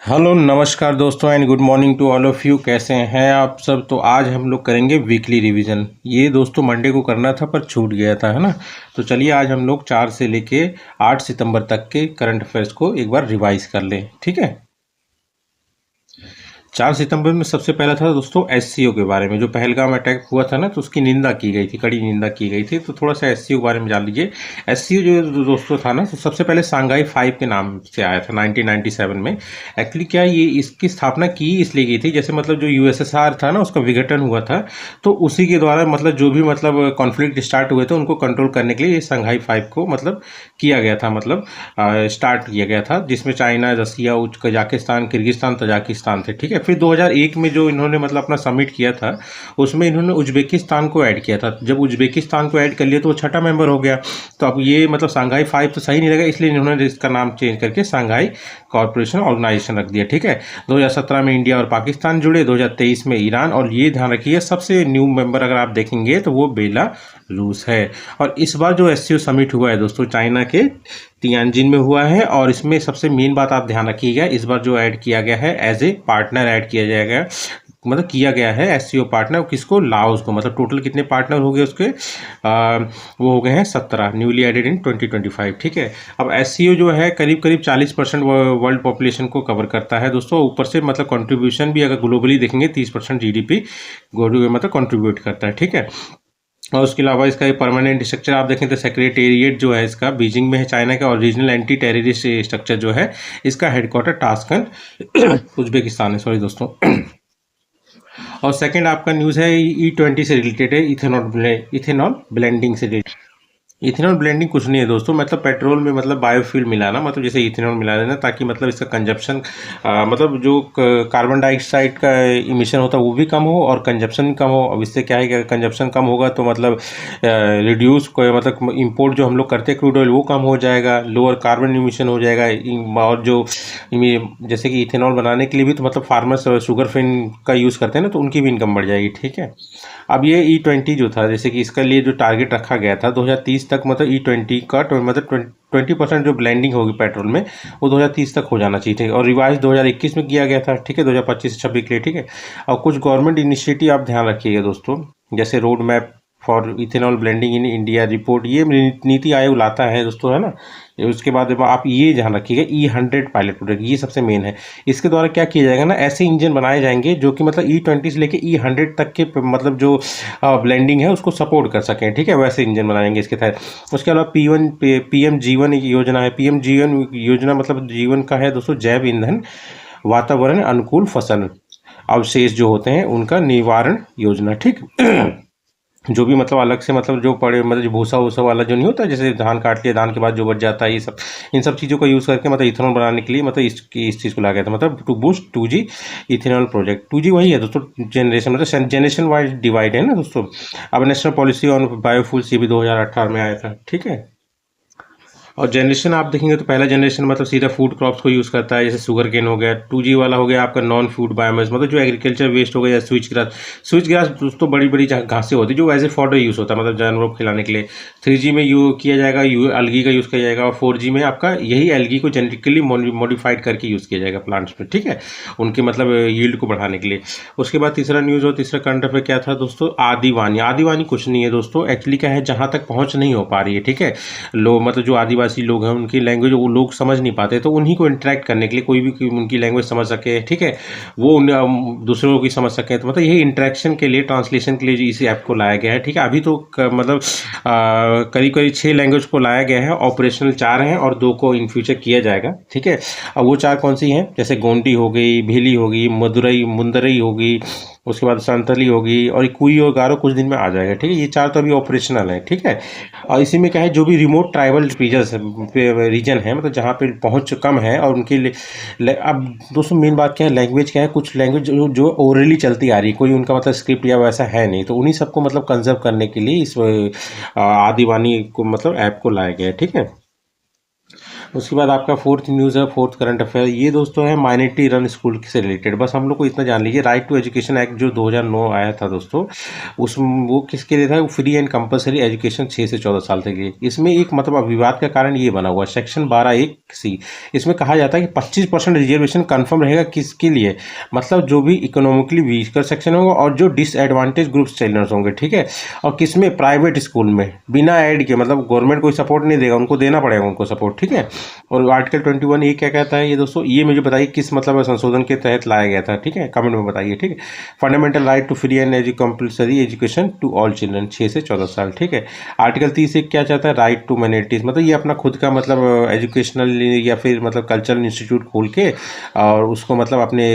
Hello नमस्कार दोस्तों and good morning to all of you. कैसे हैं आप सब। तो आज हम लोग करेंगे वीकली रिवीजन। ये दोस्तों मंडे को करना था पर छूट गया था, है ना। तो चलिए आज हम लोग 4 से लेके 8 सितंबर तक के करंट अफेयर्स को एक बार रिवाइज कर लें, ठीक है। 4 सितंबर में सबसे पहला था दोस्तों एससीओ के बारे में। जो पहलगाम अटैक हुआ था ना, तो उसकी निंदा की गई थी, कड़ी निंदा की गई थी। तो थोड़ा सा एससीओ के बारे में जान लीजिए। एससीओ जो दोस्तों था ना, तो सबसे पहले सांघाई 5 के नाम से आया था 1997 में। एक्चुअली क्या ये इसकी स्थापना की इसलिए की थी, जैसे मतलब जो यूएसएसआर था ना, उसका विघटन हुआ था। तो उसी के द्वारा मतलब जो भी मतलब कॉन्फ्लिक्ट स्टार्ट हुए थे उनको कंट्रोल करने के लिए ये सांघाई 5 को मतलब किया गया था, मतलब स्टार्ट किया गया था, जिसमें चाइना, रसिया, कजाकिस्तान, किर्गिस्तान, तजाकिस्तान थे, ठीक है। फिर 2001 में जो इन्होंने मतलब अपना समिट किया था, उसमें इन्होंने उज्बेकिस्तान को ऐड किया था। जब उज्बेकिस्तान को ऐड कर लिया तो वो छठा मेंबर हो गया। तो अब ये मतलब सांघाई 5 तो सही नहीं लगा, इसलिए इन्होंने इसका नाम चेंज करके सांघाई कॉर्पोरेशन ऑर्गेनाइजेशन रख दिया, ठीक है। 2017 में इंडिया और पाकिस्तान जुड़े, 2023 में ईरान, और ये ध्यान रखिए सबसे न्यू मेंबर अगर आप देखेंगे तो वो बेलारूस है। और इस बार जो एससीओ समिट हुआ है दोस्तों, चाइना के तियानजिन में हुआ है। और इसमें सबसे मेन बात आप ध्यान रखिएगा, इस बार जो ऐड किया गया है एज ए पार्टनर ऐड किया जाएगा, मतलब किया गया है एससीओ पार्टनर किसको, लाओस को। मतलब टोटल कितने पार्टनर हो गए उसके, वो हो गए हैं 17, न्यूली एडेड इन 2025, ठीक है। अब एससीओ जो है करीब करीब 40% वर्ल्ड पॉपुलेशन को कवर करता है दोस्तों। ऊपर से मतलब कंट्रीब्यूशन भी अगर ग्लोबली देखेंगे 30% जीडीपी मतलब कंट्रीब्यूट करता है, ठीक है। और उसके अलावा इसका एक परमानेंट स्ट्रक्चर आप देखें तो सेक्रेटेरिएट जो है इसका बीजिंग में है, चाइना का। और रीजनल एंटी टेररिस्ट स्ट्रक्चर जो है इसका हेडक्वार्टर टास्कन उज्बेकिस्तान है, सॉरी दोस्तों। और सेकंड आपका न्यूज़ है E20 से रिलेटेड है, इथेनॉल ब्लेंडिंग से रिलेटेड। इथेनॉल ब्लेंडिंग कुछ नहीं है दोस्तों, मतलब पेट्रोल में मतलब बायोफ्यूल मिलाना, मतलब जैसे इथेनॉल मिला देना, ताकि मतलब इसका कंजप्शन मतलब जो कार्बन डाइऑक्साइड का इमिशन होता है वो भी कम हो और कंजप्शन भी कम हो। अब इससे क्या है कि कंजप्शन कम होगा तो मतलब रिड्यूस को मतलब इंपोर्ट जो हम लोग करते हैं क्रूड ऑयल वो कम हो जाएगा, लोअर कार्बन इमिशन हो जाएगा। और जो जैसे कि इथेनॉल बनाने के लिए भी तो मतलब फार्मर्स शुगर फेन का यूज़ करते हैं ना, तो उनकी भी इनकम बढ़ जाएगी, ठीक है। अब ये E20 जो था, जैसे कि इसका लिए जो टारगेट रखा गया था 2030 तक, मतलब E20 का मतलब 20% जो ब्लेंडिंग होगी पेट्रोल में वो 2030 तक हो जाना चाहिए, और रिवाइज 2021 में किया गया था, ठीक है, 2025 से 26 के लिए, ठीक है। और कुछ गवर्नमेंट इनिशिएटिव आप ध्यान रखिएगा दोस्तों, जैसे road map for ethanol blending in India report, ये नीति आयोग लाता है दोस्तों, है ना। उसके बाद आप ये ध्यान रखिएगा E100 पायलट प्रोजेक्ट, ये सबसे मेन है। इसके द्वारा क्या किया जाएगा ना, ऐसे इंजन बनाए जाएंगे जो कि मतलब E20 से लेके E100 तक के मतलब जो ब्लेंडिंग है उसको सपोर्ट कर सकें, ठीक है, वैसे इंजन बनाएंगे इसके तहत। उसके अलावा PM जीवन एक योजना है। PM जीवन योजना मतलब जीवन का है दोस्तों, जैव ईंधन, वातावरण अनुकूल फसल अवशेष जो होते हैं उनका निवारण योजना, ठीक। जो भी मतलब अलग से मतलब जो पड़े मतलब जो भूसा वूसा वाला जो नहीं होता, जैसे धान काट लिया, धान के बाद जो बच जाता है, ये सब इन सब चीज़ों का यूज़ करके मतलब इथेनॉल बनाने के लिए मतलब इस चीज़ को ला गया था, मतलब to boost 2G ethanol project. 2G वही है दोस्तों, जनरेशन मतलब जनरेशन वाइज डिवाइड है ना दोस्तों। अब नेशनल पॉलिसी ऑन बायोफ्यूल्स ये भी 2018 में आया था, ठीक है। और जनरेशन आप देखेंगे तो पहला जनरेशन मतलब सीधा फूड क्रॉप्स को यूज़ करता है, जैसे शुगर केन हो गया। 2G वाला हो गया आपका नॉन फूड बायोमास, मतलब जो एग्रीकल्चर वेस्ट हो गया, स्विच ग्रास। स्विच ग्रास दोस्तों बड़ी बड़ी घासें होती है जो एज ए फॉडर यूज़ होता है, मतलब जानवरों को खिलाने के लिए। 3G में यूज़ किया जाएगा, अलगी का यूज़ किया जाएगा। और 4G में आपका यही अलगी को जेनेटिकली मॉडिफाइड करके यूज़ किया जाएगा प्लांट्स में, ठीक है, उनके मतलब यील्ड को बढ़ाने के लिए। उसके बाद तीसरा न्यूज़ और तीसरा करंट अफेयर क्या था दोस्तों, आदिवानी। आदिवानी कुछ नहीं है दोस्तों, एक्चुअली क्या है, जहाँ तक पहुँच नहीं हो पा रही है, ठीक है। लोग मतलब जो आदिवासी लोग हैं उनकी लैंग्वेज वो लोग समझ नहीं पाते, तो उन्हीं को इंटरेक्ट करने के लिए कोई भी उनकी लैंग्वेज समझ सके, ठीक है, वो दूसरों की समझ सके, तो मतलब यही इंटरेक्शन के लिए, ट्रांसलेशन के लिए इस ऐप को लाया गया है, ठीक है। अभी तो मतलब करीब करीब 6 लैंग्वेज को लाया गया है, ऑपरेशनल 4 हैं और 2 को इन फ्यूचर किया जाएगा, ठीक है। अब वो 4 कौन सी हैं, जैसे गोंडी हो गई, भीली होगी, मुंदरई होगी, उसके बाद संतली होगी, और कुई और गारो कुछ दिन में आ जाएगा, ठीक है। ये 4 तो अभी ऑपरेशनल है, ठीक है। और इसी में क्या है, जो भी रिमोट ट्राइबल रीजन है, मतलब जहाँ पे पहुँच कम है और उनके लिए अब दोस्तों मेन बात क्या है, लैंग्वेज क्या है, कुछ लैंग्वेज जो ओरली चलती आ रही है, कोई उनका मतलब स्क्रिप्ट या वैसा है नहीं, तो उन्हीं सबको मतलब कंजर्व करने के लिए इस आदिवानी को मतलब ऐप को लाया गया है, ठीक है। उसके बाद आपका फोर्थ न्यूज़ है, फोर्थ करंट अफेयर। ये दोस्तों है माइनॉरिटी रन स्कूल से रिलेटेड। बस हम लोग को इतना जान लीजिए, राइट टू एजुकेशन एक्ट जो 2009 आया था दोस्तों, उस वो किसके लिए था? वो फ्री एंड कंपलसरी एजुकेशन 6 से 14 साल तक के। इसमें एक मतलब विवाद का कारण ये बना हुआ सेक्शन 12(1)(c), इसमें कहा जाता है कि 25% रिजर्वेशन कन्फर्म रहेगा किसके लिए? मतलब जो भी इकोनॉमिकली वीकर सेक्शन होगा और जो डिसएडवांटेज ग्रुप्स चिल्ड्रंस होंगे, ठीक है। और किसमें? प्राइवेट स्कूल में, बिना ऐड के, मतलब गवर्नमेंट कोई सपोर्ट नहीं देगा, उनको देना पड़ेगा उनको सपोर्ट, ठीक है। और आर्टिकल 21 ये क्या कहता है ये दोस्तों? ये मुझे बताइए किस मतलब संशोधन के तहत लाया गया था, ठीक है, कमेंट में बताइए, ठीक है। Fundamental right to free and compulsory education to all children 6 से 14 साल, ठीक है। आर्टिकल 30 एक क्या चाहता है? राइट टू माइनॉरिटीज, मतलब ये अपना खुद का मतलब एजुकेशनल या फिर मतलब कल्चरल इंस्टीट्यूट खोल के और उसको मतलब अपने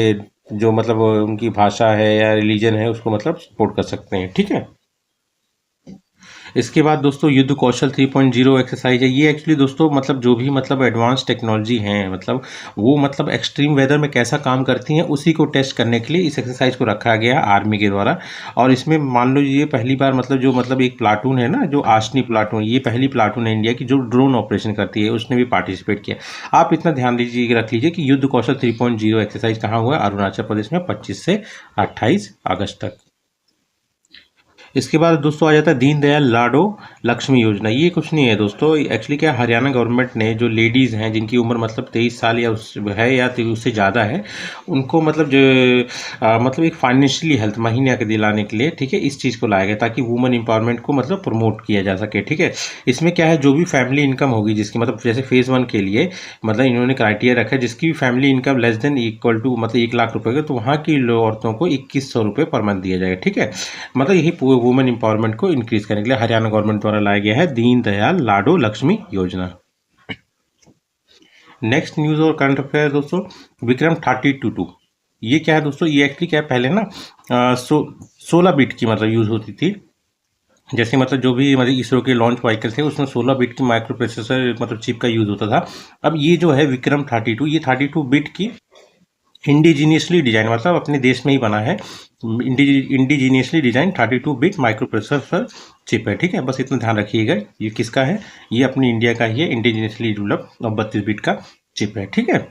जो मतलब उनकी भाषा है या रिलीजन है उसको मतलब सपोर्ट कर सकते हैं, ठीक है। इसके बाद दोस्तों युद्ध कौशल 3.0 एक्सरसाइज है। ये एक्चुअली दोस्तों मतलब जो भी मतलब एडवांस टेक्नोलॉजी हैं, मतलब वो मतलब एक्सट्रीम वेदर में कैसा काम करती हैं उसी को टेस्ट करने के लिए इस एक्सरसाइज को रखा गया आर्मी के द्वारा। और इसमें मान लो ये पहली बार मतलब जो मतलब एक प्लाटून है ना, जो आशनी प्लाटून, ये पहली प्लाटून है इंडिया की जो ड्रोन ऑपरेशन करती है, उसने भी पार्टिसिपेट किया। आप इतना ध्यान दीजिए, रख लीजिए कि युद्ध कौशल 3.0 एक्सरसाइज कहाँ हुआ? अरुणाचल प्रदेश में 25 से 28 अगस्त तक। इसके बाद दोस्तों आ जाता है दीनदयाल लाडो लक्ष्मी योजना। ये कुछ नहीं है दोस्तों, एक्चुअली क्या हरियाणा गवर्नमेंट ने जो लेडीज़ हैं जिनकी उम्र मतलब 23 साल या उस है या उससे ज़्यादा है, उनको मतलब जो मतलब एक फाइनेंशियली हेल्थ महीने के दिलाने के लिए, ठीक है, इस चीज़ को लाया गया ताकि वुमेन एम्पावरमेंट को मतलब प्रमोट किया जा सके, ठीक है। इसमें क्या है, जो भी फैमिली इनकम होगी जिसकी मतलब जैसे फेज़ 1 के लिए मतलब इन्होंने क्राइटेरिया रखा है, जिसकी भी family income less than equal to मतलब 1 लाख रुपये का, तो वहाँ की औरतों को 2100 रुपये पर मंथ दिया जाएगा, ठीक है। मतलब यही वुमेन एम्पावरमेंट को इंक्रीज करने के लिए हरियाणा गवर्नमेंट द्वारा लाया गया है दीनदयाल लाडो लक्ष्मी योजना। नेक्स्ट न्यूज़ और करंट अफेयर दोस्तों, विक्रम 32 ये क्या है दोस्तों? ये एक्चुअली क्या है, पहले ना 16 बिट की मतलब यूज़ होती थी। जैसे मतलब जो भी मतलब इसरो के लॉन्च व्हीकल थे उसमें 16 बिट की माइक्रो प्रोसेसर मतलब चिप का यूज़ होता था। अब ये जो है विक्रम 32, ये 32 बिट की इंडिजीनियसली डिजाइन, मतलब अपने देश में ही बना है, indigenously design 32 bit micro processor chip है, ठीक है। बस इतना ध्यान रखिएगा, ये किसका है? ये अपनी इंडिया का ही है, इंडिजीनियसली डेवलप और 32 बिट का चिप है, ठीक है।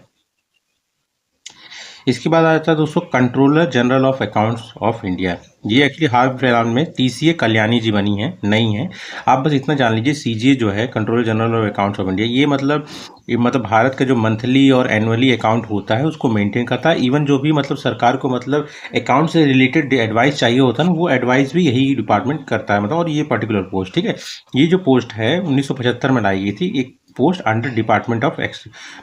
इसके बाद आता है दोस्तों controller general of accounts of India. ये एक्चुअली हाल फिलहाल में टीसीए कल्याणी जी बनी है, नई है। आप बस इतना जान लीजिए, सीजीए जो है controller general of accounts of India, ये मतलब भारत का जो मंथली और एनुअली अकाउंट होता है उसको मेंटेन करता है। इवन जो भी मतलब सरकार को मतलब अकाउंट से रिलेटेड एडवाइस चाहिए होता है ना, वो एडवाइस भी यही डिपार्टमेंट करता है, मतलब। और ये पर्टिकुलर पोस्ट, ठीक है, ये जो पोस्ट है 1975 में लाई गई थी, एक पोस्ट अंडर डिपार्टमेंट ऑफ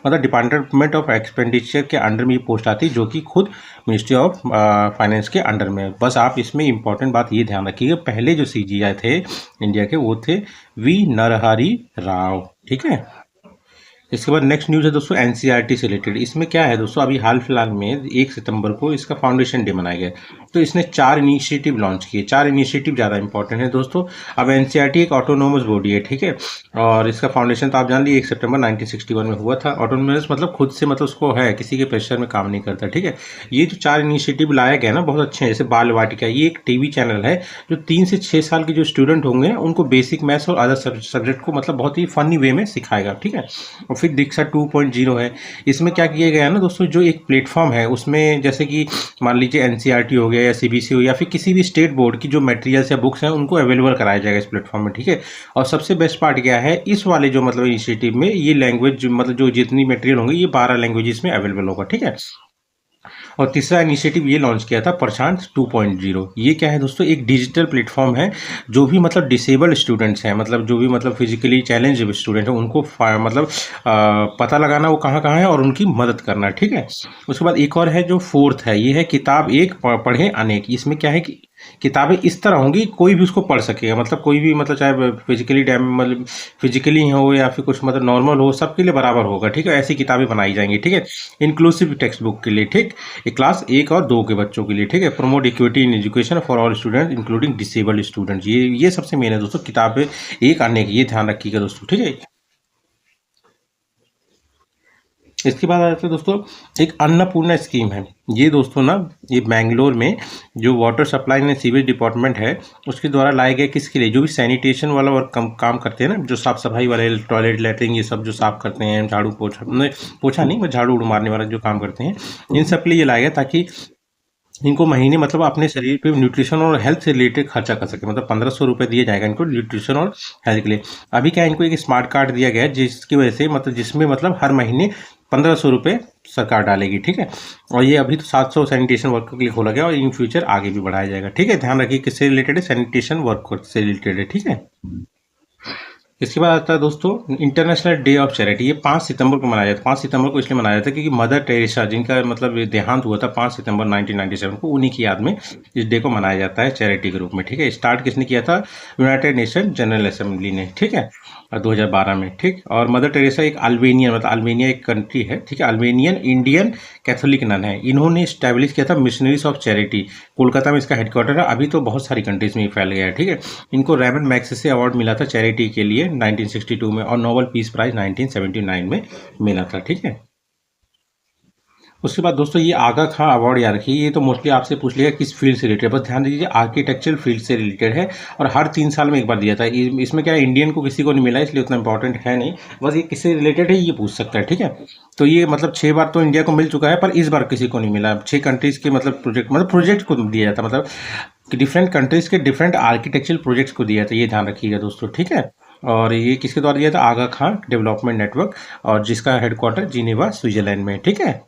मतलब डिपार्टमेंट ऑफ एक्सपेंडिचर के अंडर में ये पोस्ट आती है, जो कि खुद मिनिस्ट्री ऑफ फाइनेंस के अंडर में है। बस आप इसमें इंपॉर्टेंट बात ये ध्यान रखिएगा, पहले जो सीजीआई थे इंडिया के वो थे वी नरहरि राव, ठीक है। इसके बाद नेक्स्ट न्यूज़ है दोस्तों एनसीईआरटी से रिलेटेड। इसमें क्या है दोस्तों, अभी हाल फिलहाल में 1 सितंबर को इसका फाउंडेशन डे मनाया गया, तो इसने 4 इनिशिएटिव लॉन्च किए। 4 इनिशिएटिव ज़्यादा इंपॉर्टेंट है दोस्तों। अब एनसीईआरटी एक ऑटोनोमस बॉडी है, ठीक है, और इसका फाउंडेशन तो आप जान लीजिए 1 सितंबर 1961 में हुआ था। ऑटोनोमस मतलब खुद से, मतलब उसको है, किसी के प्रेशर में काम नहीं करता, ठीक है। ये जो 4 इनिशिएटिव लाया गया ना, बहुत अच्छे हैं। जैसे बाल वाटिका, ये एक टीवी चैनल है जो 3 से 6 साल के जो स्टूडेंट होंगे ना, उनको बेसिक मैथ्स और अदर सब्जेक्ट को मतलब बहुत ही फनी वे में सिखाएगा, ठीक है। और फिर दीक्षा 2.0 है। इसमें क्या किया गया है ना दोस्तों, जो एक प्लेटफॉर्म है उसमें जैसे कि मान लीजिए एनसीईआरटी हो गया या सीबीएसई हो या फिर किसी भी स्टेट बोर्ड की जो मटेरियल्स या बुक्स हैं उनको अवेलेबल कराया जाएगा इस प्लेटफॉर्म में, ठीक है। और सबसे बेस्ट पार्ट क्या है, इस वाले जो मतलब इनिशिएटिव में ये लैंग्वेज मतलब जो जितनी मटेरियल होंगे ये 12 लैंग्वेजेस में अवेलेबल होगा, ठीक है। और तीसरा इनिशिएटिव ये लॉन्च किया था प्रशांत 2.0। ये क्या है दोस्तों, एक डिजिटल प्लेटफॉर्म है, जो भी मतलब डिसेबल्ड स्टूडेंट्स हैं, मतलब जो भी मतलब फिजिकली चैलेंज स्टूडेंट हैं उनको मतलब पता लगाना वो कहाँ कहाँ है और उनकी मदद करना, ठीक है। उसके बाद एक और है जो फोर्थ है, ये है किताब एक पढ़े अनेक। इसमें क्या है कि किताबें इस तरह होंगी कोई भी उसको पढ़ सकेगा, मतलब कोई भी मतलब चाहे फिजिकली मतलब फिजिकली हो या फिर कुछ मतलब नॉर्मल हो, सबके लिए बराबर होगा, ठीक है। ऐसी किताबें बनाई जाएंगी, ठीक है, इंक्लूसिव टेक्स्ट बुक के लिए, ठीक, क्लास 1 और 2 के बच्चों के लिए, ठीक है। Promote equity in education for all student including disabled students. ये सबसे मेन है दोस्तों, किताबें एक आने की, ये ध्यान रखिएगा दोस्तों, ठीक है। इसके बाद आ जाता है दोस्तों एक अन्नपूर्णा स्कीम है। ये दोस्तों ना ये बैंगलोर में जो water supply and sewage department है उसके द्वारा लाए गए, किसके लिए, जो भी सैनिटेशन वाला वर्क काम करते हैं ना, जो साफ सफाई वाले टॉयलेट लैट्रिन ये सब जो साफ करते हैं, झाड़ू पोछा नहीं, पोछा नहीं, झाड़ू उड़ू मारने वाला जो काम करते हैं, इन सब के लिए ये लाया गया ताकि इनको महीने मतलब अपने शरीर पे न्यूट्रिशन और हेल्थ से रिलेटेड खर्चा कर सके। मतलब 1500 रुपये दिया जाएगा इनको न्यूट्रिशन और हेल्थ के लिए। अभी क्या है, इनको एक स्मार्ट कार्ड दिया गया है जिसकी वजह से मतलब जिसमें मतलब हर महीने 1500 रुपये सरकार डालेगी, ठीक है। और ये अभी तो 700 सैनिटेशन वर्कर के लिए खोला गया और इन फ्यूचर आगे भी बढ़ाया जाएगा, ठीक है। ध्यान रखिए किससे रिलेटेड है, सैनिटेशन वर्कर से रिलेटेड है, ठीक है। इसके बाद आता है दोस्तों इंटरनेशनल डे ऑफ चैरिटी। ये 5 सितंबर को मनाया जाता है। 5 सितंबर को इसलिए मनाया जाता है क्योंकि मदर टेरेसा जिनका मतलब देहांत हुआ था 5 सितंबर 1997 को, उन्हीं की याद में इस डे को मनाया जाता है चैरिटी के रूप में, ठीक है। स्टार्ट किसने किया था, यूनाइटेड नेशन जनरल असेंबली ने, ठीक है, 2012 में, ठीक। और मदर टेरेसा एक अल्बेनियन, मतलब अल्बेनिया एक कंट्री है, ठीक है, अल्बेनियन इंडियन कैथोलिक नन है। इन्होंने स्टैब्लिश किया था मिशनरीज ऑफ चैरिटी, कोलकाता में इसका हेडक्वार्टर है। अभी तो बहुत सारी कंट्रीज में फैल गया है, ठीक है। इनको रैमन मैग्सेसे अवार्ड मिला था चैरिटी के लिए 1962 में और नोबेल पीस प्राइज 1979 में मिला था, ठीक है। उसके बाद दोस्तों ये आगा खां अवार्ड याद रखिए, ये तो मोस्टली आपसे पूछ लिया किस फील्ड से रिलेटेड, बस ध्यान दीजिए आर्किटेक्चरल फील्ड से रिलेटेड है और हर 3 साल में एक बार दिया था। इसमें क्या है, इंडियन को किसी को नहीं मिला इसलिए उतना इंपॉर्टेंट है नहीं, बस ये किससे रिलेटेड है ये पूछ सकता है, ठीक है। तो ये मतलब 6 बार तो इंडिया को मिल चुका है पर इस बार किसी को नहीं मिला। 6 कंट्रीज के मतलब प्रोजेक्ट को दिया जाता, मतलब डिफरेंट कंट्रीज के डिफरेंट आर्किटेक्चरल प्रोजेक्ट्स को दिया था, ये ध्यान रखिएगा दोस्तों, ठीक है। और ये किसके द्वारा दिया था, आगा खां डेवलपमेंट नेटवर्क, और जिसका हेडक्वार्टर जिनेवा स्विट्जरलैंड में, ठीक है।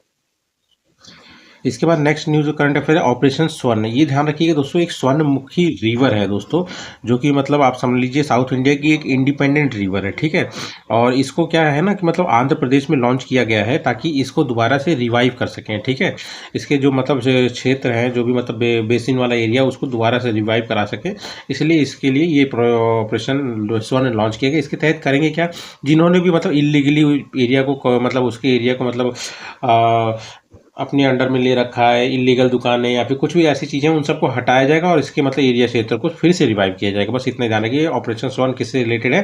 इसके बाद नेक्स्ट न्यूज करंट अफेयर है ऑपरेशन स्वर्ण। ये ध्यान रखिएगा दोस्तों एक स्वर्णमुखी रिवर है दोस्तों, जो कि मतलब आप समझ लीजिए साउथ इंडिया की एक इंडिपेंडेंट रिवर है, ठीक है। और इसको क्या है ना कि मतलब आंध्र प्रदेश में लॉन्च किया गया है ताकि इसको दोबारा से रिवाइव कर सकें, ठीक है। इसके जो मतलब क्षेत्र हैं, जो भी मतलब बेसिन वाला एरिया, उसको दोबारा से रिवाइव करा सके, इसलिए इसके लिए ये ऑपरेशन स्वर्ण लॉन्च किया गया। इसके तहत करेंगे क्या, जिन्होंने भी मतलब इलीगली एरिया को मतलब उसके एरिया को मतलब अपने अंडर में ले रखा है, इलीगल दुकानें या फिर कुछ भी ऐसी चीज़ें, उन सबको हटाया जाएगा और इसके मतलब एरिया क्षेत्र को फिर से रिवाइव किया जाएगा। बस इतना ध्यान रखिए। ऑपरेशन स्वर्ण किससे रिलेटेड है,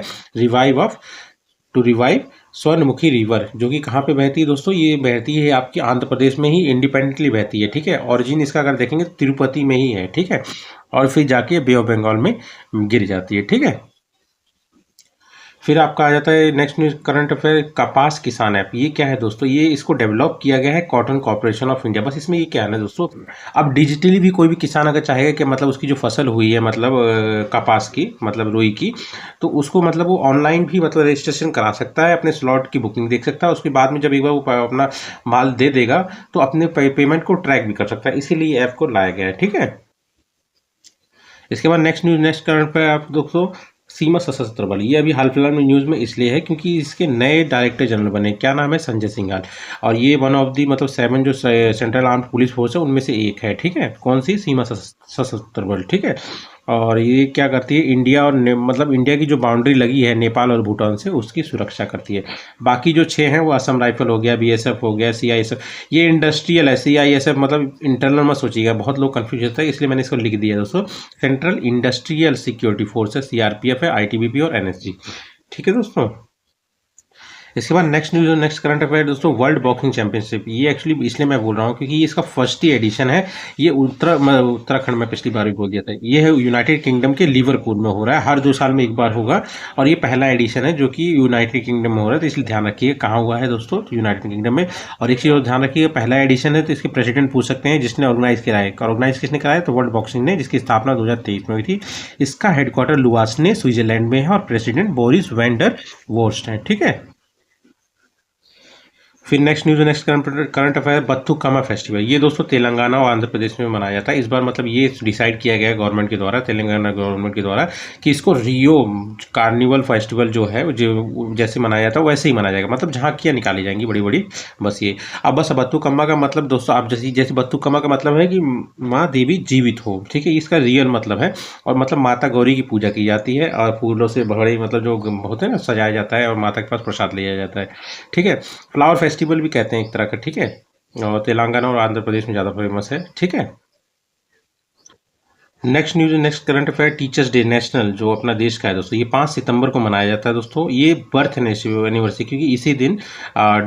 टू रिवाइव स्वर्णमुखी रिवर, जो कि कहाँ पे बहती है दोस्तों, ये बहती है आपकी आंध्र प्रदेश में ही इंडिपेंडेंटली बहती है, ठीक है। ऑरिजिन इसका अगर देखेंगे तो तिरुपति में ही है, ठीक है, और फिर जाके बे ऑफ बंगाल में गिर जाती है, ठीक है। फिर आपका आ जाता है नेक्स्ट न्यूज करंट अफेयर कपास किसान ऐप। ये क्या है दोस्तों, ये इसको डेवलप किया गया है कॉटन कॉर्पोरेशन ऑफ इंडिया। बस इसमें ये क्या है ना दोस्तों, अब डिजिटली भी कोई भी किसान अगर चाहेगा कि मतलब उसकी जो फसल हुई है मतलब कपास की मतलब रुई की, तो उसको मतलब वो ऑनलाइन भी मतलब रजिस्ट्रेशन करा सकता है, अपने स्लॉट की बुकिंग देख सकता है। उसके बाद में जब एक बार वो अपना माल दे देगा तो अपने पेमेंट को ट्रैक भी कर सकता है, इसीलिए ऐप को लाया गया है, ठीक है। इसके बाद नेक्स्ट करंट पे आप दोस्तों सीमा सशस्त्र बल। ये अभी हाल फिलहाल में न्यूज़ में इसलिए है क्योंकि इसके नए डायरेक्टर जनरल बने, क्या नाम है, संजय सिंघाल। और ये वन ऑफ दी मतलब 7 जो सेंट्रल आर्म्ड पुलिस फोर्स है उनमें से एक है, ठीक है। कौन सी, सीमा सशस्त्र बल, ठीक है। और ये क्या करती है, इंडिया और मतलब इंडिया की जो बाउंड्री लगी है नेपाल और भूटान से उसकी सुरक्षा करती है। बाकी जो 6 हैं वो असम राइफल हो गया, बीएसएफ हो गया, सीआईएसएफ, ये इंडस्ट्रियल है। सीआईएसएफ मतलब इंटरनल मत सोचिएगा, बहुत लोग कंफ्यूज होता है इसलिए मैंने इसको लिख दिया दोस्तों। सेंट्रल इंडस्ट्रियल सिक्योरिटी फोर्स है, सीआरपीएफ है, आईटीबीपी और एनएसजी, ठीक है दोस्तों। इसके बाद नेक्स्ट करंट अफेयर दोस्तों वर्ल्ड बॉक्सिंग चैंपियनशिप। ये एक्चुअली इसलिए मैं बोल रहा हूँ क्योंकि ये इसका फर्स्ट ही एडिशन है। ये उत्तराखंड में पिछली बार भी बोल दिया था। ये है यूनाइटेड किंगडम के लिवरपूल में हो रहा है, हर 2 साल में एक बार होगा और ये पहला एडिशन है जो कि यूनाइटेड किंगडम में हो रहा है। तो इसलिए ध्यान रखिए कहाँ हुआ है दोस्तों, यूनाइटेड किंगडम में। और एक चीज़ और ध्यान रखिए, पहला एडिशन है तो इसके प्रेसिडेंट पूछ सकते हैं जिसने ऑर्गेनाइज कराया। ऑर्गेनाइज किसने कराया, तो वर्ल्ड बॉक्सिंग ने, जिसकी स्थापना 2023 में हुई थी। इसका हेडक्वार्टर लुआसने स्विट्जरलैंड में है और president Boris van der Worst है, ठीक है। फिर next current affair Bathukamma festival. ये दोस्तों तेलंगाना और आंध्र प्रदेश में मनाया जाता है। इस बार मतलब ये डिसाइड किया गया है गवर्नमेंट के द्वारा, तेलंगाना गवर्नमेंट के द्वारा, कि इसको रियो कार्निवल फेस्टिवल जो है जो जैसे मनाया जाता है वैसे ही मनाया जाएगा। मतलब झांकियाँ निकाली जाएंगी बड़ी बड़ी, बस ये। अब बस बथुकम्मा का मतलब दोस्तों आप जैसे बथुकम्मा का मतलब है कि माँ देवी जीवित हो, ठीक है, इसका रियल मतलब है। और मतलब माता गौरी की पूजा की जाती है और फूलों से बड़े मतलब जो होते हैं ना सजाया जाता है और माता के पास प्रसाद लिया जाता है, ठीक है। फ्लावर फेस्टिवल भी कहते हैं एक तरह का, ठीक है। और तेलंगाना और आंध्र प्रदेश में ज़्यादा फेमस है, ठीक है। Next news, next current affair, teachers day national जो अपना देश का है दोस्तों, ये 5 सितंबर को मनाया जाता है दोस्तों। ये बर्थ एनिवर्सरी, क्योंकि इसी दिन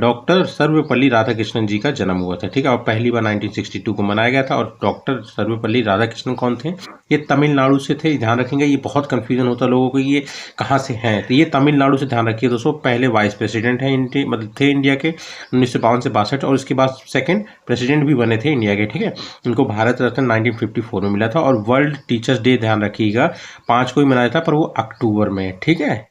डॉक्टर सर्वपल्ली राधाकृष्णन जी का जन्म हुआ था, ठीक है। और पहली बार 1962 को मनाया गया था। और डॉक्टर सर्वपल्ली राधाकृष्णन कौन थे? ये तमिलनाडु से थे। ध्यान रखेंगे, ये बहुत कंफ्यूजन होता है लोगों को, ये कहाँ से हैं। तो ये तमिलनाडु से, ध्यान रखिए दोस्तों। पहले वाइस प्रेसिडेंट हैं इंडिया, मतलब थे इंडिया के 1952 से 62, और उसके बाद सेकंड प्रेसिडेंट भी बने थे इंडिया के, ठीक है। इनको भारत रत्न 1954 में मिला था। और वर्ल्ड टीचर्स डे, ध्यान रखिएगा, 5 को ही मनाया था, पर वो अक्टूबर में, ठीक है।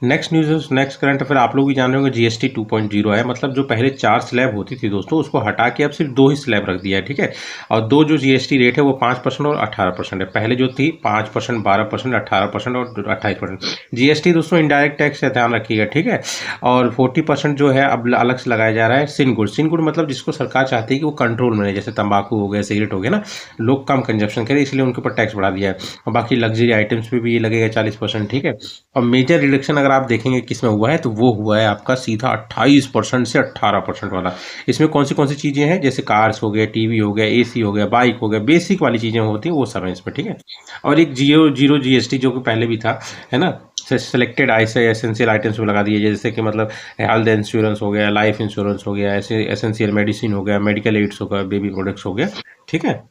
Next news, next current affair, आप लोग भी जान रहे होंगे, जीएसटी 2.0 है। मतलब जो पहले 4 स्लैब होती थी दोस्तों, उसको हटा के अब सिर्फ 2 ही स्लैब रख दिया है, ठीक है। और 2 जो जीएसटी रेट है वो 5% और 18% है। पहले जो थी 5%, 12%, 18% और 28%। जीएसटी दोस्तों इनडायरेक्ट टैक्स है, ध्यान रखिएगा, ठीक है। और 40% जो है अब अलग से लगाया जा रहा है सिनगुड। सिनगुड मतलब जिसको सरकार चाहती है कि वो कंट्रोल में रहे, जैसे तंबाकू हो गया, सिगरेट हो गया ना, लोग कम कंजप्शन करें, इसलिए उनके ऊपर टैक्स बढ़ा दिया है। और बाकी लग्जरी आइटम्स पे भी ये लगेगा 40%, ठीक है। और मेजर रिडक्शन अगर आप देखेंगे किस में हुआ है, तो वो हुआ है आपका सीधा 28% से 18% वाला। इसमें कौन सी चीज़ें हैं, जैसे कार्स हो गए, टीवी हो गया, एसी हो गया, बाइक हो गया, बेसिक वाली चीज़ें होती हैं वो सब है इसमें, ठीक है। और एक जीरो जीएसटी जो कि पहले भी था, है ना, सेलेक्टेड ऐसे एसेंशियल आइटम्स में लगा दिए, जैसे कि मतलब हेल्थ इंश्योरेंस हो गया, लाइफ इंश्योरेंस हो गया, ऐसे एसेंशियल मेडिसिन हो गया, मेडिकल एड्स हो गया, बेबी प्रोडक्ट्स हो गया, ठीक है।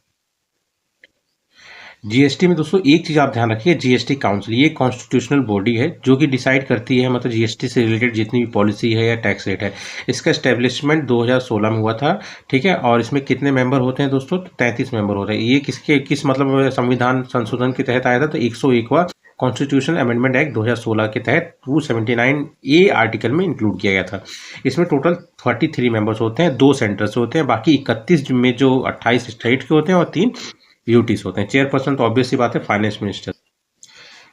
जीएसटी में दोस्तों एक चीज़ आप ध्यान रखिए, जीएसटी काउंसिल ये कॉन्स्टिट्यूशनल बॉडी है जो कि डिसाइड करती है, मतलब जीएसटी से रिलेटेड जितनी भी पॉलिसी है या टैक्स रेट है। इसका एस्टेब्लिशमेंट 2016 में हुआ था, ठीक है। और इसमें कितने मेंबर होते हैं दोस्तों? 33 मेंबर होते हैं। ये किस मतलब संविधान संशोधन के तहत आया था? तो 101वां कॉन्स्टिट्यूशनल अमेंडमेंट एक्ट 2016 के तहत 279A आर्टिकल में इंक्लूड किया गया था। इसमें टोटल 33 मेंबर्स होते हैं, 2 सेंटर्स होते हैं, बाकी 31 में जो 28 स्टेट के होते हैं और 3 यूटीज होते हैं। चेयरपर्सन तो ऑब्वियस सी बात है, फाइनेंस मिनिस्टर।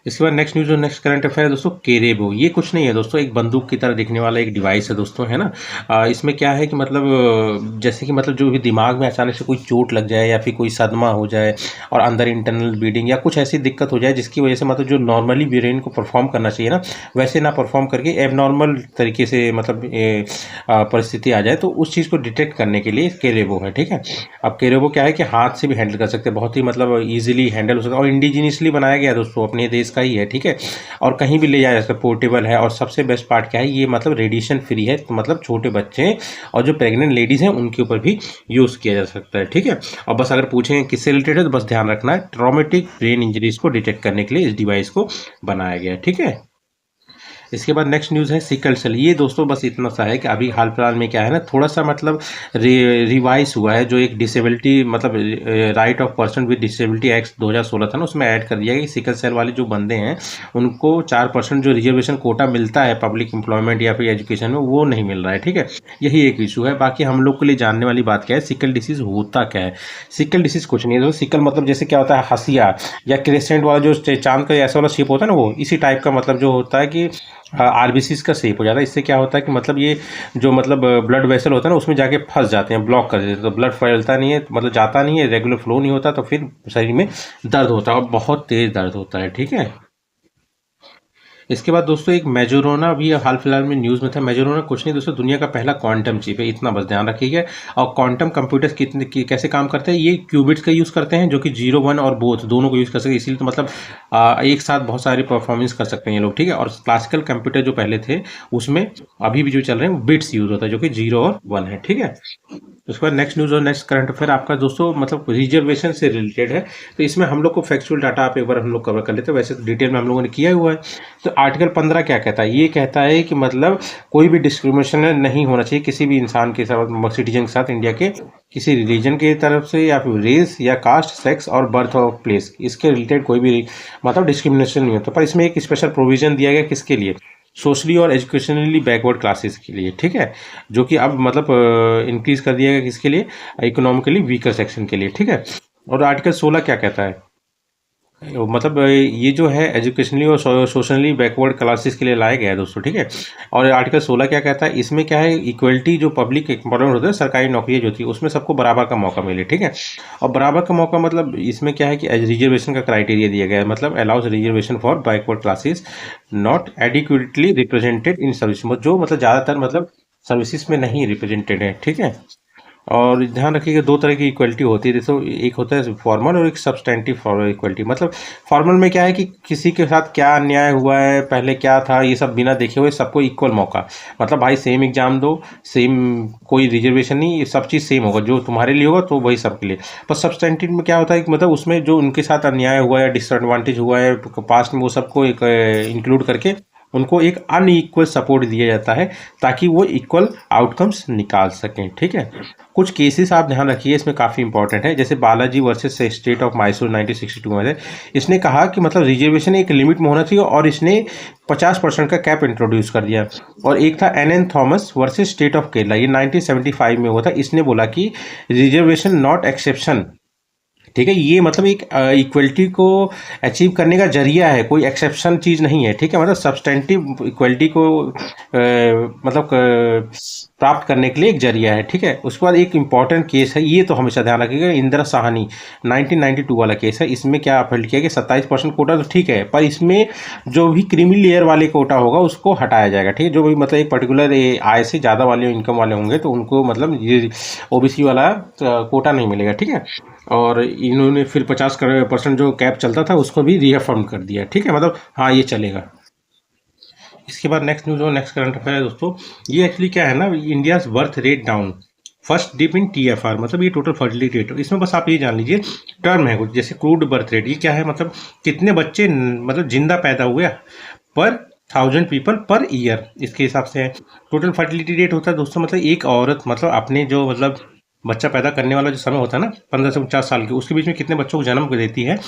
इसके बाद नेक्स्ट न्यूज और नेक्स्ट करंट अफेयर है दोस्तों, केरेबो। ये कुछ नहीं है दोस्तों, एक बंदूक की तरह दिखने वाला एक डिवाइस है दोस्तों, है ना। इसमें क्या है कि मतलब जैसे कि मतलब जो भी दिमाग में अचानक से कोई चोट लग जाए या फिर कोई सदमा हो जाए और अंदर इंटरनल ब्लीडिंग या कुछ ऐसी दिक्कत हो जाए जिसकी वजह से मतलब जो नॉर्मली ब्रेन को परफॉर्म करना चाहिए ना, वैसे ना परफॉर्म करके एबनॉर्मल तरीके से मतलब परिस्थिति आ जाए, तो उस चीज़ को डिटेक्ट करने के लिए केरेबो है, ठीक है। अब केरेबो क्या है कि हाथ से भी हैंडल कर सकते हैं, बहुत ही मतलब ईजिली हैंडल हो सकता है, और इंडिजीनियसली बनाया गया है दोस्तों, अपने देश का ही है, ठीक है। और कहीं भी ले जाया जा सकता है, पोर्टेबल है। और सबसे बेस्ट पार्ट क्या है, ये मतलब रेडिएशन फ्री है, तो मतलब छोटे बच्चे और जो प्रेग्नेंट लेडीज़ हैं उनके ऊपर भी यूज़ किया जा सकता है, ठीक है। और बस अगर पूछेंगे किससे रिलेटेड है, तो बस ध्यान रखना है, ट्रॉमेटिक ब्रेन इंजरीज को डिटेक्ट करने के लिए इस डिवाइस को बनाया गया है, ठीक है। इसके बाद नेक्स्ट न्यूज़ है सिकल सेल। ये दोस्तों बस इतना सा है कि अभी हाल फिलहाल में क्या है ना, थोड़ा सा मतलब रिवाइज हुआ है, जो एक डिसेबिलिटी मतलब right of person with disability act 2016 था ना, उसमें ऐड कर दिया कि सिकल सेल वाले जो बंदे हैं उनको 4% जो रिजर्वेशन कोटा मिलता है पब्लिक एम्प्लॉयमेंट या फिर एजुकेशन में, वो नहीं मिल रहा है, ठीक है। यही एक इशू है। बाकी हम लोग के लिए जानने वाली बात क्या है, सिकल डिसीज होता क्या है। सिकल डिसीज कुछ नहीं है, सिकल मतलब जैसे क्या होता है, हसिया या क्रेसेंट वाला जो चांद का ऐसा वाला शेप होता है ना, वो इसी टाइप का मतलब जो होता है कि आरबीसी का शेप हो जाता है। इससे क्या होता है कि मतलब ये जो मतलब ब्लड वेसल होता है ना, उसमें जाके फंस जाते हैं, ब्लॉक कर देते हैं, तो ब्लड फैलता नहीं है, मतलब जाता नहीं है, रेगुलर फ्लो नहीं होता, तो फिर शरीर में दर्द होता है और बहुत तेज दर्द होता है, ठीक है। इसके बाद दोस्तों एक मेजोरोना भी हाल फिलहाल में न्यूज़ में था। मेजोरोना कुछ नहीं दोस्तों, दुनिया का पहला क्वांटम चिप है, इतना बस ध्यान रखिएगा। और क्वांटम कंप्यूटर्स कैसे काम करते हैं, ये क्यूबिट्स का यूज़ करते हैं, जो कि 0, 1 और बोथ दोनों को यूज़ कर सकते हैं, इसीलिए तो मतलब एक साथ बहुत सारी परफॉर्मेंस कर सकते हैं ये लोग, ठीक है। और क्लासिकल कंप्यूटर जो पहले थे उसमें अभी भी जो चल रहे हैं बिट्स यूज़ होता है, जो कि 0 और 1 है, ठीक है। उसके बाद नेक्स्ट न्यूज़ और नेक्स्ट करंट अफेयर आपका दोस्तों मतलब रिजर्वेशन से रिलेटेड है। तो इसमें हम लोग को फैक्चुअल डाटा आप एक बार हम लोग कवर कर लेते हैं, वैसे तो डिटेल में हम लोगों ने किया हुआ है। तो आर्टिकल 15 क्या कहता है, ये कहता है कि मतलब कोई भी डिस्क्रिमिनेशन नहीं होना चाहिए किसी भी इंसान के साथ, सिटीजन के साथ, इंडिया के किसी रिलीजन की तरफ से या फिर रेस या कास्ट, सेक्स और बर्थ ऑफ प्लेस, इसके रिलेटेड कोई भी मतलब डिस्क्रिमिनेशन नहीं होता। पर इसमें एक स्पेशल प्रोविजन दिया गया, किसके लिए, सोशली और एजुकेशनली बैकवर्ड क्लासेस के लिए, ठीक है। जो कि अब मतलब इंक्रीज कर दिया गया, किसके लिए, इकोनॉमिकली वीकर सेक्शन के लिए, ठीक है। और आर्टिकल 16 क्या कहता है, मतलब ये जो है एजुकेशनली और सोशली बैकवर्ड क्लासेस के लिए लाया गया है दोस्तों, ठीक है। और आर्टिकल 16 क्या कहता है, इसमें क्या है, इक्वलिटी जो पब्लिक इम्पोर्टेंट होता है, सरकारी नौकरी जो थी उसमें सबको बराबर का मौका मिले, ठीक है। और बराबर का मौका मतलब इसमें क्या है कि रिजर्वेशन का क्राइटेरिया दिया गया है, मतलब allows reservation for backward classes not adequately represented in service, जो मतलब ज़्यादातर मतलब सर्विसेज में नहीं रिप्रेजेंटेड है, ठीक है। और ध्यान रखिएगा दो तरह की इक्वलिटी होती है, जैसे एक होता है फॉर्मल और एक सब्सटेंटिव इक्वलिटी। मतलब फॉर्मल में क्या है कि किसी के साथ क्या अन्याय हुआ है, पहले क्या था, ये सब बिना देखे हुए सबको इक्वल मौका। मतलब भाई सेम एग्जाम दो, सेम, कोई रिजर्वेशन नहीं, ये सब चीज़ सेम होगा, जो तुम्हारे लिए होगा तो वही सबके लिए। पर सब्सटेंटिव में क्या होता है कि मतलब उसमें जो उनके साथ अन्याय हुआ है, डिसएडवांटेज हुआ है पास्ट में, वो सबको एक इंक्लूड करके उनको एक अनइक्वल सपोर्ट दिया जाता है, ताकि वो इक्वल आउटकम्स निकाल सकें। ठीक है, कुछ केसेस आप ध्यान रखिए, इसमें काफ़ी इंपॉर्टेंट है। जैसे Balaji versus state of Mysore 1962 में है, इसने कहा कि मतलब रिजर्वेशन एक लिमिट में होना चाहिए, और इसने 50% का कैप इंट्रोड्यूस कर दिया। और एक था N Thomas versus state of Kerala, ये 1975 में हुआ था। इसने बोला कि रिजर्वेशन नॉट एक्सेप्शन। ठीक है, ये मतलब एक इक्वलिटी को अचीव करने का जरिया है, कोई एक्सेप्शन चीज़ नहीं है। ठीक है, मतलब सब्सटेंटिव इक्वलिटी को मतलब प्राप्त करने के लिए एक जरिया है। ठीक है, उसके बाद एक इम्पॉर्टेंट केस है, ये तो हमेशा ध्यान रखिएगा, इंदिरा साहनी 1992 वाला केस है। इसमें क्या अपील किया कि 27% कोटा तो ठीक है, पर इसमें जो भी क्रीमी लेयर वाले कोटा होगा उसको हटाया जाएगा। ठीक है, जो भी मतलब एक पर्टिकुलर आय से ज़्यादा वाले इनकम वाले होंगे तो उनको मतलब ये ओबीसी वाला कोटा नहीं मिलेगा। ठीक है, और इन्होंने फिर 50% जो कैप चलता था उसको भी रीअफर्म कर दिया। ठीक है, मतलब हाँ ये चलेगा। इसके बाद नेक्स्ट न्यूज़ और नेक्स्ट करंट अफेयर है दोस्तों, ये एक्चुअली क्या है ना, India birth rate down, first dip in TFR, मतलब ये टोटल फर्टिलिटी रेट। इसमें बस आप ये जान लीजिए टर्म है कुछ, जैसे क्रूड बर्थ रेट, ये क्या है, मतलब कितने बच्चे मतलब जिंदा पैदा हुए पर 1000 पीपल पर ईयर, इसके हिसाब से है। टोटल फर्टिलिटी रेट होता है दोस्तों, मतलब एक औरत मतलब अपने जो मतलब बच्चा पैदा करने वाला जो समय होता है ना 15 से 49 साल के, उसके बीच में कितने बच्चों को जन्म देती है,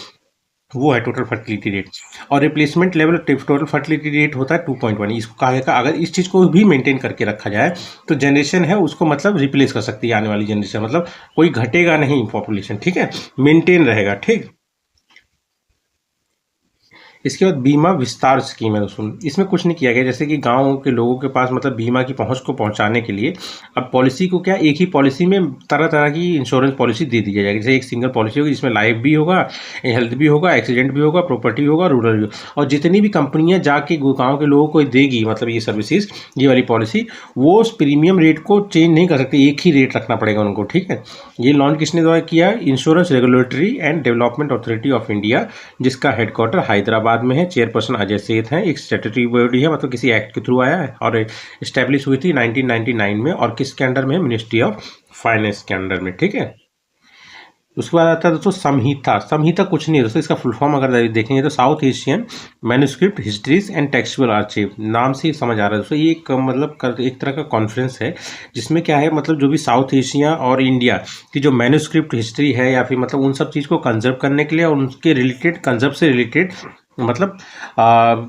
वो है टोटल फर्टिलिटी रेट। और replacement level total fertility rate होता है 2.1। इसको कहा गया अगर इस चीज़ को भी मेंटेन करके रखा जाए तो जनरेशन है उसको मतलब रिप्लेस कर सकती है आने वाली जनरेशन, मतलब कोई घटेगा नहीं पॉपुलेशन। ठीक है, मेंटेन रहेगा। ठीक, इसके बाद बीमा विस्तार स्कीम है दोस्तों, इसमें कुछ नहीं किया गया, जैसे कि गाँव के लोगों के पास मतलब बीमा की पहुंच को पहुंचाने के लिए अब पॉलिसी को क्या एक ही पॉलिसी में तरह तरह की इंश्योरेंस पॉलिसी दे दी जाएगी। जैसे एक सिंगल पॉलिसी होगी जिसमें लाइफ भी होगा, हेल्थ भी होगा, एक्सीडेंट भी होगा, प्रॉपर्टी भी होगा, रूरल भी होगा। और जितनी भी कंपनियां जाके गाँव के लोगों को देगी मतलब ये सर्विसेज, ये वाली पॉलिसी, वो उस प्रीमियम रेट को चेंज नहीं कर सकती, एक ही रेट रखना पड़ेगा उनको। ठीक है, ये लॉन्च किसने द्वारा किया, insurance regulatory and development authority of India, जिसका हेडक्वार्टर हैदराबाद में है। चेयरपर्सन अजय सेठ हैं। एक स्टैट्यूटरी बॉडी है, मतलब किसी एक्ट के थ्रू आया है, और इस्टेब्लिश हुई थी 1999 में, और किसके अंडर में है, मिनिस्ट्री ऑफ फाइनेंस के अंडर में। ठीक है, उसके बाद आता है दोस्तों संहिता। संहिता कुछ नहीं है दोस्तों, इसका फुल फॉर्म अगर देखेंगे तो south Asian manuscript histories and textual archive, नाम से ही समझ आ रहा है दोस्तों। ये एक मतलब एक तरह का कॉन्फ्रेंस है जिसमें क्या है, मतलब जो भी साउथ एशिया और इंडिया की जो मैन्युस्क्रिप्ट हिस्ट्री है या फिर मतलब उन सब चीज़ को कंजर्व करने के लिए और उनके रिलेटेड कंजर्व से रिलेटेड मतलब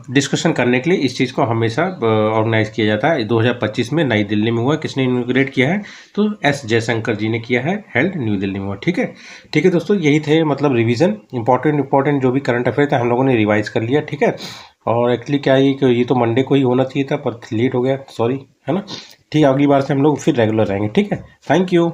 डिस्कशन करने के लिए इस चीज़ को हमेशा ऑर्गेनाइज किया जाता है। 2025 में नई दिल्ली में हुआ। किसने इनॉग्रेट किया है, तो एस जयशंकर जी ने किया है, हेल्ड न्यू दिल्ली में हुआ। ठीक है, ठीक है दोस्तों, यही थे मतलब रिवीजन, इंपॉर्टेंट जो भी करंट अफेयर थे हम लोगों ने रिवाइज कर लिया। ठीक है, और एक्चुअली क्या है कि ये तो मंडे को ही होना चाहिए था पर लेट हो गया, सॉरी, है ना। ठीक है, अगली बार से हम लोग फिर रेगुलर रहेंगे। ठीक है, थैंक यू।